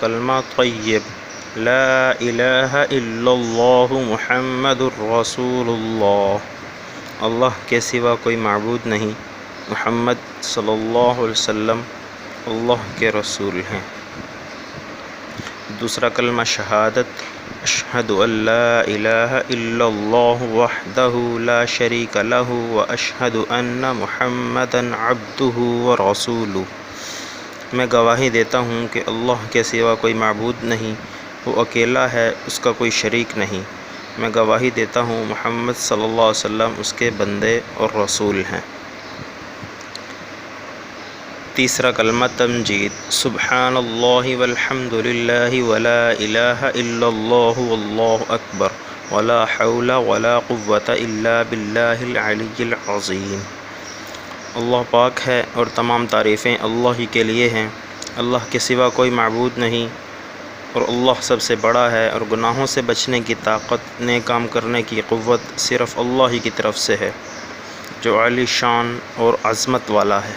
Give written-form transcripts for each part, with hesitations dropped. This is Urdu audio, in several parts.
کلمہ طیب لا الہ الا اللہ محمد الرسول اللہ، اللہ کے سوا کوئی معبود نہیں، محمد صلی اللہ علیہ وسلم اللہ کے رسول ہیں۔ دوسرا کلمہ شہادت، اشہد ان لا الہ الا اللہ وحدہ لا شریک لہ واشہد ان محمدا عبدہ ورسولہ، میں گواہی دیتا ہوں کہ اللہ کے سوا کوئی معبود نہیں، وہ اکیلا ہے، اس کا کوئی شریک نہیں، میں گواہی دیتا ہوں محمد صلی اللہ علیہ وسلم اس کے بندے اور رسول ہیں۔ تیسرا کلمہ تمجید، سبحان اللہ والحمد للہ ولا الہ الا اللہ واللہ اکبر ولا حول ولا قوة الا باللہ العلی العظیم، اللہ پاک ہے اور تمام تعریفیں اللہ ہی کے لیے ہیں، اللہ کے سوا کوئی معبود نہیں اور اللہ سب سے بڑا ہے، اور گناہوں سے بچنے کی طاقت، نیک کام کرنے کی قوت صرف اللہ ہی کی طرف سے ہے جو عالی شان اور عظمت والا ہے۔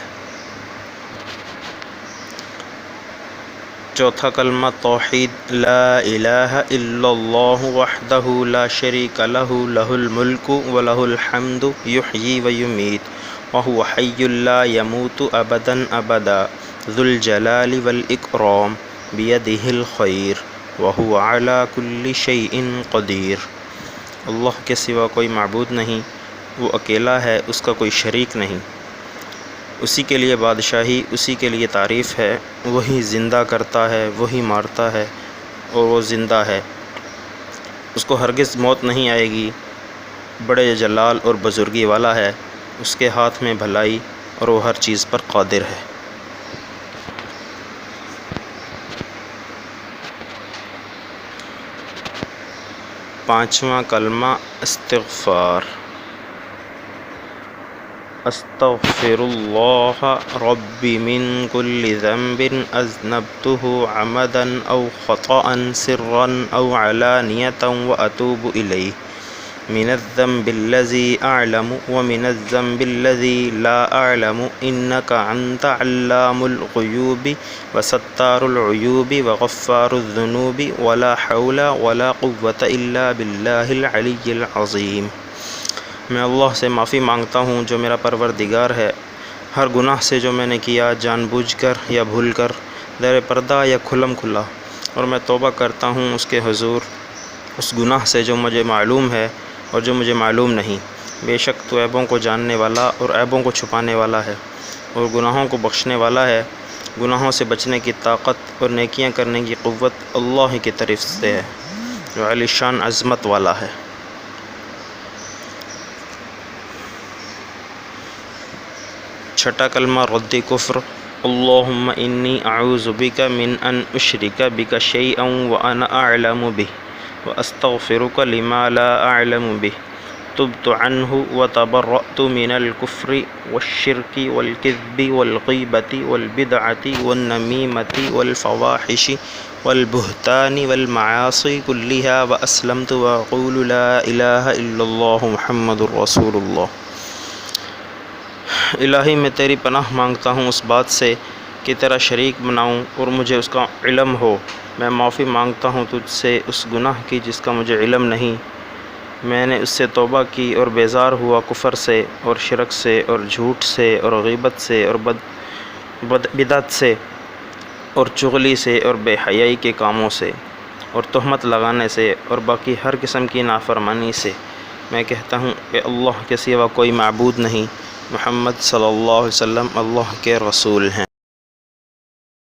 چوتھا کلمہ توحید، لا الہ الا اللہ وحدہ لا شریک لہ لہ الملک ولہ الحمد یحیی ویمیت وہو حی لا یموت ابدا ابدا ذو الجلال والاکرام بیدہ الخیر وہو علی کل شیء قدیر، اللہ کے سوا کوئی معبود نہیں، وہ اکیلا ہے، اس کا کوئی شریک نہیں، اسی کے لیے بادشاہی، اسی کے لیے تعریف ہے، وہی زندہ کرتا ہے، وہی مارتا ہے اور وہ زندہ ہے، اس کو ہرگز موت نہیں آئے گی، بڑے جلال اور بزرگی والا ہے، اس کے ہاتھ میں بھلائی اور وہ ہر چیز پر قادر ہے۔ پانچواں کلمہ استغفار، استغفر اللہ ربی من کل ذنب اذنبتہ عمدا او خطأ سرا او علانیۃ واتوب الیہ من الذنب الذی اعلم ومن الذنب الذی لا اعلم انک انت علام الغیوب وستار العیوب وغفار الذنوب ولا حول ولا قوة الا باللہ العلی العظیم، میں اللہ سے معافی مانگتا ہوں جو میرا پروردگار ہے، ہر گناہ سے جو میں نے کیا جان بوجھ کر یا بھول کر، زیر پردہ یا کھلم کھلا، اور میں توبہ کرتا ہوں اس کے حضور اس گناہ سے جو مجھے معلوم ہے اور جو مجھے معلوم نہیں، بے شک تو عیبوں کو جاننے والا اور عیبوں کو چھپانے والا ہے اور گناہوں کو بخشنے والا ہے، گناہوں سے بچنے کی طاقت اور نیکیاں کرنے کی قوت اللہ ہی کی طرف سے ہے جو عالی شان عظمت والا ہے۔ چھٹا کلمہ رد کفر، اللہم انی اعوذ بک من ان اشرک بک شیئا وانا اعلم بہ واستغفرک لما لا اعلم بہ تبت عنہ وتبرأت من الکفر والشرک والکذب والغیبۃ والبدعۃ والنمیمۃ والفواحش والبہتان والمعاصی کلھا واسلمت واقول لا الہ الا اللہ محمد الرسول اللہ۔ الہی میں تیری پناہ مانگتا ہوں اس بات سے کہ تیرا شریک بناؤں اور مجھے اس کا علم ہو، میں معافی مانگتا ہوں تجھ سے اس گناہ کی جس کا مجھے علم نہیں، میں نے اس سے توبہ کی اور بیزار ہوا کفر سے اور شرک سے اور جھوٹ سے اور غیبت سے اور بدعت سے اور چغلی سے اور بے حیائی کے کاموں سے اور تہمت لگانے سے اور باقی ہر قسم کی نافرمانی سے، میں کہتا ہوں کہ اللہ کے سوا کوئی معبود نہیں، محمد صلی اللہ علیہ وسلم اللہ کے رسول ہیں۔